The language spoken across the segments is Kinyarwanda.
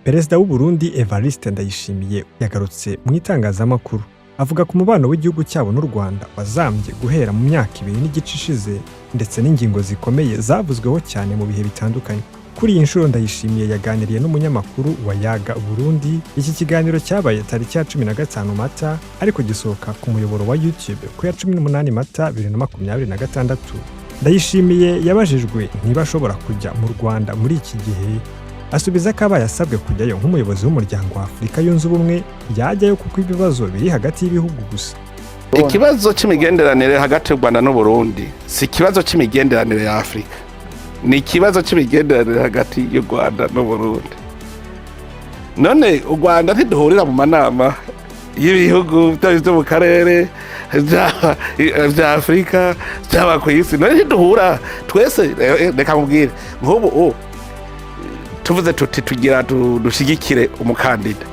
Perezida w'u Burundi Evariste Ndayishimiye yagarutse mu itangazamakuru avuga ku mubano w'igihugu cyabo n'u Rwanda wazambye guhera mu myaka 2 n'igice ishize ndetse n'ingingo zikomeye zavuzweho cyane mu bihe bitandukanye. Kuri iyi nshuro Ndayishimiye yaganiriye n'umunyamakuru wa YAGA Burundi. Iki kiganiro cyabaye tariki ya 15 Mata ariko gisohoka ku muyoboro wa YouTube ku ya 18 Mata 2026. Ndayishimiye yabajijwe niba ashobora kujya mu Rwanda muri iki gihe, asubiza ko aba yasabwe kujyayo nk'umuyobozi w'umuryango wa Afurika yunze ubumwe yajyayo kuko ibibazo biri hagati y'ibihugu gusa. Ikibazo cy'imigenderanire hagati y'u Rwanda n'u Burundi si ikibazo cy'imigenderanire ya Afurika, ni ikibazo cy'imigenderanire hagati y'u Rwanda n'u Burundi. None u Rwanda ntiduhurira mu manama y'ibihugu byo mu karere bya Afurika cyangwa ku isi, none ntiduhura twese. Reka mubwire nk'ubu tuvuze tuti tugira dushigikire umukandida,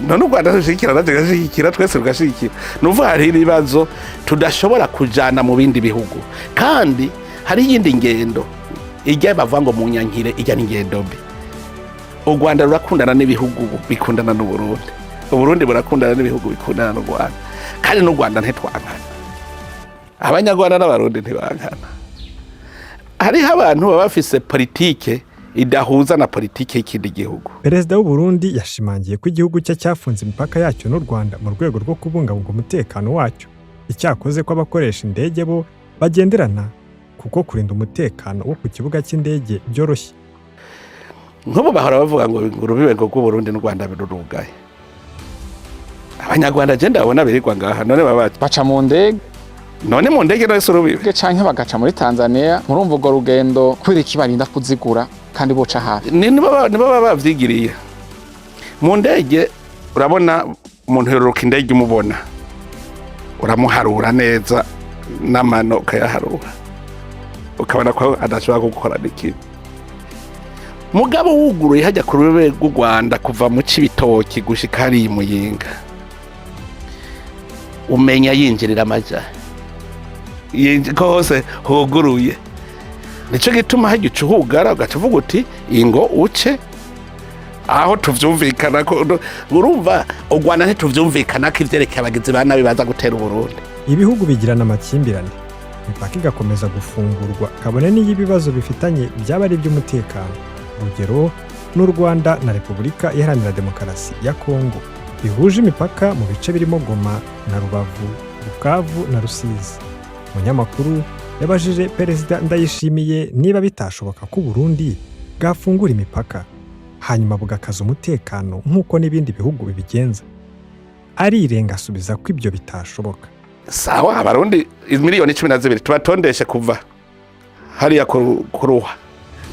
none u Rwanda rushigikira natwe gashigikira, twese rugashigikira. Nuvuga hari ibibazo tudashobora kujana mu bindi bihugu, kandi hari yindi ngendo ijya bavuga ngo mu nyankire ijya n'ingendo mbi. U Rwanda rurakundana n'ibihugu bikundana n'u Burundi, u Burundi burakundana n'ibihugu bikundana n'u Rwanda, kandi n'u Rwanda ntitwankana, abanyarwanda n'abarundi ntibankana. Hariho abantu baba bafise politike idahuza na politike y'ikindi gihugu. Perezida w'u Burundi yashimangiye ko igihugu cye cyafunze imipaka yacyo n'u Rwanda mu rwego rwo kubungabunga umutekano wacyo. Icyakoze ko abakoresha indege bo bagenderana kuko kurinda umutekano wo ku kibuga cy'indege byoroshye. Nk'ubu bahora bavuga ngo urubibe rw'u Burundi n'u Rwanda birurugaye. Abanyarwanda je ndabona birirwa ngaha, none baca mu ndege, none mu ndege no surubibe canke bagaca muri Tanzania. Murumva urwo rugendo kubera ikibarinda kuzigura kandi boca hafi. Nibo bavyigiriye mu ndege. Urabona umuntu yoruka indege umubona, uramuharura neza n'amano ukayaharura, ukabona ko adashobora gukora n'ikintu. Mugabo wuguruye hajya ku rubebe rw'u Rwanda kuva mu Cibitoki gushika hari Muyinga, umenya yinjirira amaja ko hose huguruye. Nico gituma hajya ucuhugara ugacuvuga uti ingo uce aho tuvyumvikana ko. Urumva u Rwanda ntituvyumvikana ko ivyerekeye abagizi ba nabi baza gutera u Burundi. Ibihugu bigirana amakimbirane, imipaka igakomeza gufungurwa kabone n'ibibazo bifitanye byaba ari by'umutekano. Urugero n'u Rwanda na Repubulika Iharanira Demokarasi ya Kongo bihuje imipaka mu bice birimo Goma na Rubavu, Bukavu na Rusizi. Umunyamakuru yabajije Perezida Ndayishimiye niba bitashoboka ko Burundi bwafungura imipaka hanyuma bugakaza umutekano nk'uko n'ibindi bihugu bibigenza. Arirenga asubiza ko ibyo bitashoboka. Sawa, abarundi miliyoni 12 tubatondeshe kuva hariya kuruha,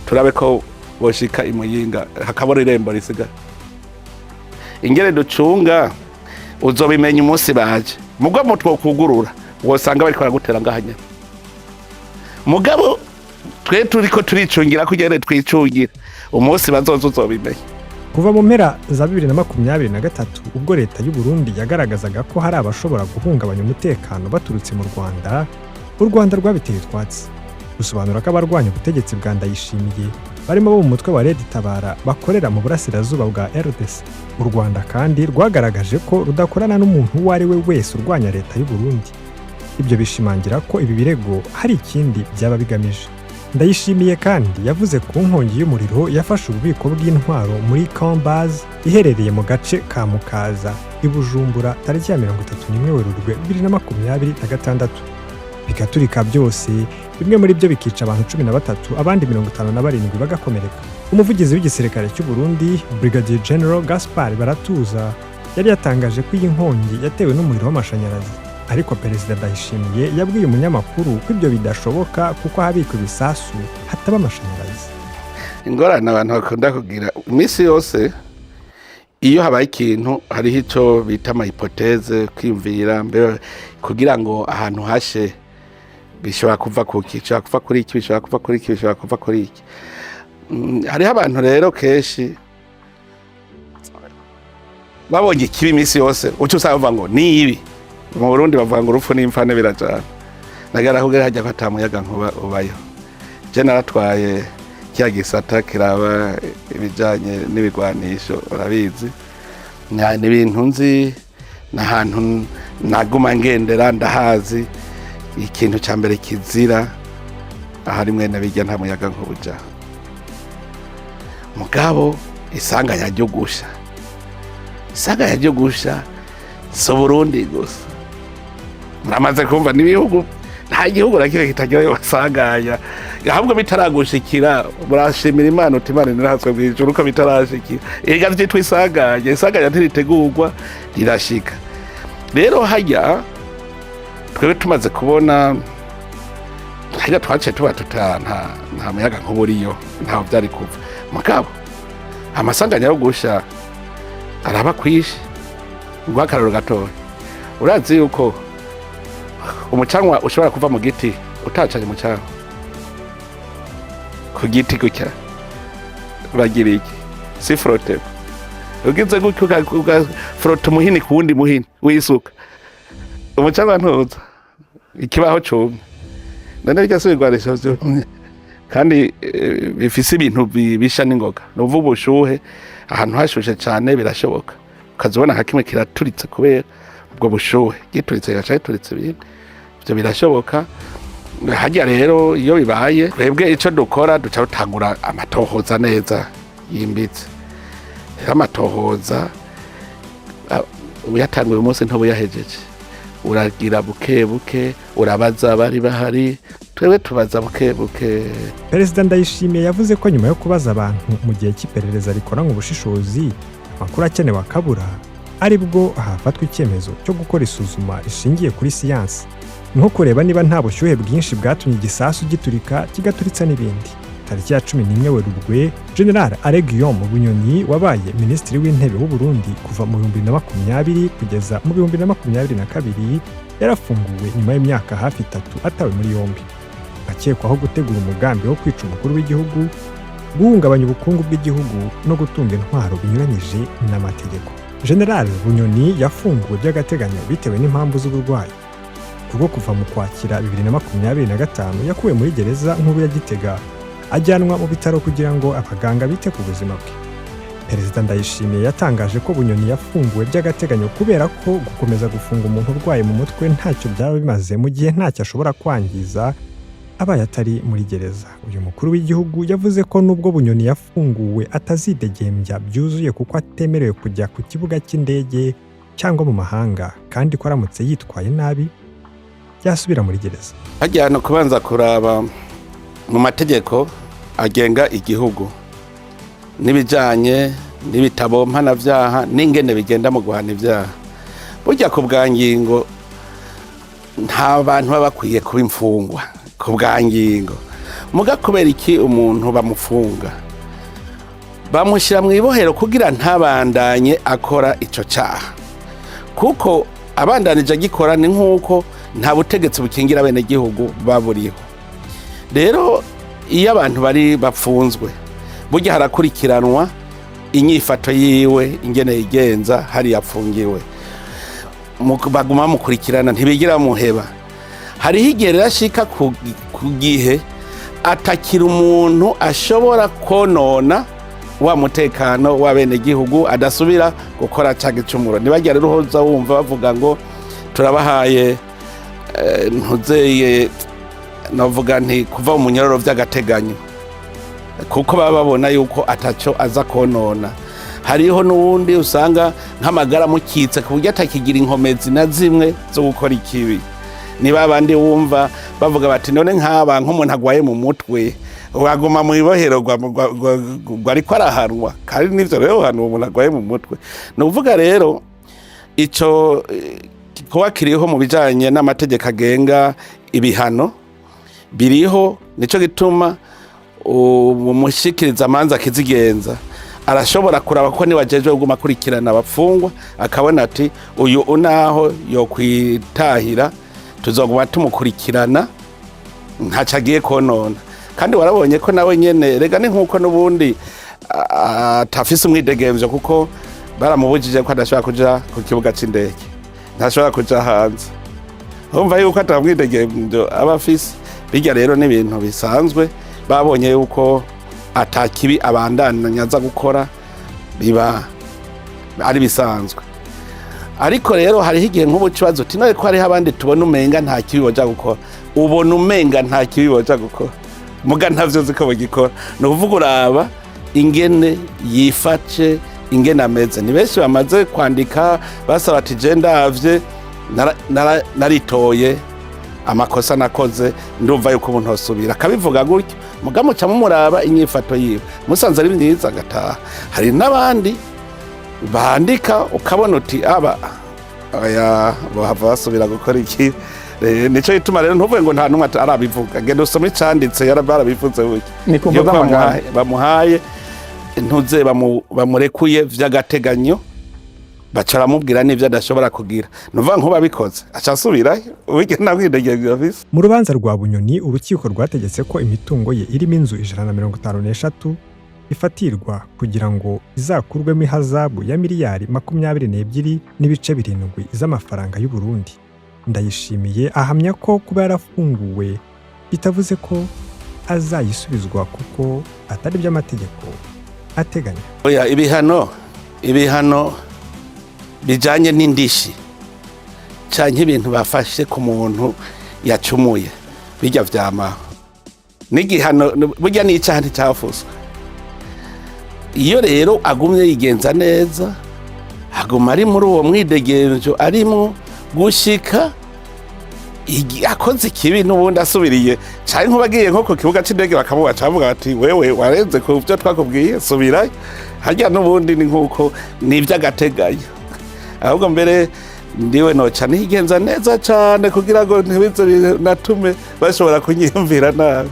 turabe ko boshika imuyinga hakabona irembo risiga. Ingere ducunga uzobimenya umunsi baje. Mugabo mutwo kugurura wosanga bari kwagutera ngahanya. Mugabo twe turiko turicungira kugere twicungira umunsi bazoza uzobimenya. Kuva mu mpera za 2023 ubwo leta y'u Burundi yagaragazaga ko hari abashobora guhungabanya umutekano baturutse mu Rwanda, u Rwanda rwabiteye twatsi rusobanura ko abarwanya ubutegetsi bwa Ndayishimiye barimo bo mu mutwe wa Red Tabara bakorera mu burasirazuba bwa RDC. U Rwanda kandi rwagaragaje ko rudakorana n'umuntu uwo ari we wese urwanya leta y'u Burundi. Ibyo bishimangira ko ibi birego hari ikindi byaba bigamije. Ndayishimiye kandi yavuze ku nkongi y'umuriro yafashe ububiko bw'intwaro muri Kambazi iherereye mu gace ka Mukaza i Bujumbura tariki ya 31 Werurwe 2026. Bigaturika byose, bimwe muri byo bikica abantu 13, abandi 57 bagakomereka. Umuvugizi w'igisirikare cy'u Burundi Brigadier General Gaspard Baratuza yari yatangaje ko iyi nkongi yatewe n'umuriro w'amashanyarazi. Ariko Perezida Ndayishimiye yabwiye umunyamakuru ko ibyo bidashoboka kuko habikwa ibisasu hataba amashanyarazi. Ingorane abantu bakunda kugira imisi yose iyo habaye ikintu hariho icyo bita ama hypothèse, kwiyumvira mbere kugira ngo ahantu hashe bishobora kuva ku kica kuva kuri iki, bishobora kuva kuri iki, bishobora kuva kuri iki. Hariho abantu rero kenshi babonye ikibi imisi yose ucyo usaba bavuga ngo ni ibi. Mu Burundi bavuga ngo urupfu n'imfane birajana. Nagara kugera hajya kwata muyaga nkuba ubayo. Je naratwaye kya gisata kiraba ibijanye n'ibigwanisho urabizi ni ibintu nzi n'ahantu naguma ngendera ndahazi ikintu ca mbere kizira ahari mwene bijya nta muyaga nk'ubuja mugabo isanganya ryo gusha so Burundi gusa muramaze kumva n'ibihugu nta gihugu na kimwe kitagira basanganya ahubwo bitaragushikira murashimira Imana uti Imana nirahatswe bw'ijuru uko bitarashikira ega vyitwa isanganya ntiritegurwa rirashika rero hajya twebwe tumaze kubona hajya twaciye tuba nta muyaga nk'uburiyo ntaho byari kuva mugabo amasanganya yo gusha araba kwishi ngwakararo gatoya urazi yuko umucanwa ushobora kuva mu giti utacanye umucanwa ku giti gutya uragira iki si frote ugize gutya ugafrota umuhini ku wundi muhini wisuka umucanwa ntuza ikibaho cumye none bijya subigwanisha vyose kandi bifise ibintu bisha n'ingoga nuvuga ubushuhe ahantu hashushe cyane birashoboka ukazibona nka kimwe kiraturitse kubera ubwo bushuhe gituritse gacaye turitse ibindi ibyo birashoboka hajya rero iyo bibaye twebwe icyo dukora duca rutangura amatohoza neza yimbitse amatohoza uyatanguye umunsi ntubuyahejeje uragira buke buke urabaza bari bahari twebwe tubaza buke buke. Perezida Ndayishimiye yavuze ko nyuma yo kubaza abantu mu gihe cy'iperereza rikora mu bushishozi amakuru akenewe akabura ari bwo hafatwa icyemezo cyo gukora isuzuma rishingiye kuri siyansi nko kureba niba nta bushyuhe bwinshi bwatumye igisasu giturika kigaturitsa n'ibindi. Tariki ya 11 Werurwe General Guillaume Bunyoni wabaye Minisitiri w'Intebe w'u Burundi kuva mu 2020 kugeza mu 2022 yarafunguwe nyuma y'imyaka hafi 3 atawe muri yombi akekwaho gutegura umugambi wo kwica umukuru w'igihugu guhungabanya ubukungu bw'igihugu no gutunga intwaro binyuranyije n'amategeko. General Bunyoni yafunguwe by'agateganyo bitewe n'impamvu z'uburwayi kuko kuva mu Kwakira 2025 yakuwe muri gereza nkuru ya Gitega ajyanwa mu bitaro kugira ngo abaganga bite ku buzima bwe. Perezida Ndayishimiye yatangaje ko Bunyoni yafunguwe by'agateganyo kubera ko gukomeza gufunga umuntu urwaye mu mutwe ntacyo byaba bimaze mu gihe ntacyo ashobora kwangiza abaye atari muri gereza. Uyu mukuru w'igihugu yavuze ko nubwo Bunyoni yafunguwe atazidegembya byuzuye kuko atemerewe kujya ku kibuga cy'indege cyangwa mu mahanga kandi ko aramutse yitwaye nabi yasubira muri gereza. Hajyana kubanza kuraba mu mategeko agenga igihugu nibijanye n'ibitabo mpanavyaha n'ingene bigenda mu guhana ivyaha. Burya ku bwangingo nta bantu baba bakwiye kuba imfungwa ku bwangingo muga kubera iki umuntu bamufunga bamushyira mu ibohero kugira ntabandanye akora ico cyaha kuko abandanije agikora ni nk'uko nta butegetsi bukingira bene gihugu baburiho. Rero iyo abantu bari bapfunzwe burya harakurikiranwa inyifato yiwe ingene yigenza hari yapfungiwe baguma mukurikirana ntibigira muheba. Hariho igihe rashika ku gihe atakira umuntu ashobora konona wa mutekano wa bene gihugu adasubira gukora cagicumuro. Nibajya rero hoza wumva bavuga ngo turabahaye ntuzeye navuga nti kuva mu munyororo vy'agateganyo kuko baba babona yuko ataco aza konona. Hariho n'uwundi usanga nk'amagara mukitse ku buryo atakigira inkomezi na zimwe zo gukora ikibi. Niba abandi wumva bavuga bati none nk'aba nk'umuntu agwaye mu mutwe waguma mu ibohero ariko arahanwa kandi nivyo rero hano umuntu agwaye mu mutwe. Ni ukuvuga rero ico kuba kiriho mu bijanye n'amategeko agenga ibihano biriho nico gituma umushikiriza amanza akizigenza arashobora kuraba ko niwajeje kuguma kurikirana abafungwa akabona ati uyu unaho yo kwitahira tuzoguma tumukurikirana ntacagiye konona. Kandi warabonye ko nawe nyene rega ni nkuko nubundi atafise umwidegemvyo kuko baramubujije ko adashobora kuja ku kibuga c'indege ntashobora kuja hanze urumva yuko atamwidegemvyo aba afise. Bijya rero n'ibintu bisanzwe babonye yuko atakibi abandanya aza gukora biba ari bisanzwe. Ariko rero hariho igihe nk'ubu kibazo uti none ko hariho abandi tubona umenga nta kibi boja gukora, ubona umenga nta kibi boja gukora muga ntavyo ziko bagikora. Ni ukuvuga uraba ingene yiface, ingene ameze. Ni benshi bamaze kwandika basaba ati je ndavye naritoye amakosa nakoze ndumva yuko umuntu osubira akabivuga gutyo, muga muca mumuraba inyifato yiwe musanze ari myiza agataha. Hari n'abandi bandika ukabona uti aba aya bahava basubira gukora iki. Nico gituma rero ntuvuge ngo nta numwe arabivuga, genda usome icanditse yarabivuze buke ni kuvuga amagana bamuhaye ntuze bamurekuye vy'agateganyo baca baramubwira n'ivyo adashobora kugira. Nuvuga nkuba bikoze aca asubirayo ubigena kwidegera bise. Mu rubanza rwa Bunyoni urukiko rwategetse ko imitungo ye irimo inzu 153 ifatirwa kugira ngo izakurwemo ihazabu ya miliyari 22.7 z'amafaranga y'u Burundi. Ndayishimiye ahamya ko kuba yarafunguwe bitavuze ko azayisubizwa kuko atari by'amategeko ateganya. Oya, ibihano bijanye n'indishi canke ibintu bafashe ku muntu yacumuye bijya vyama n'igihano burya n'icaha nticyafuzwe. Iyo rero agumye yigenza neza, aguma ari muri uwo mwidegenzo arimwo gushika akoze ikibi n'ubundi asubiriye canke nkubagiye nko ku kibuga c'indege bakamuba cavuga ati wewe warenze ku byo twakubwiye subirayo. Harya n'ubundi ni nkuko n'ivy'agateganyo, ahubwo mbere ndiwe noca nigenza neza cane kugira ngo ntibize natume bashobora kunyiyumvira nabi.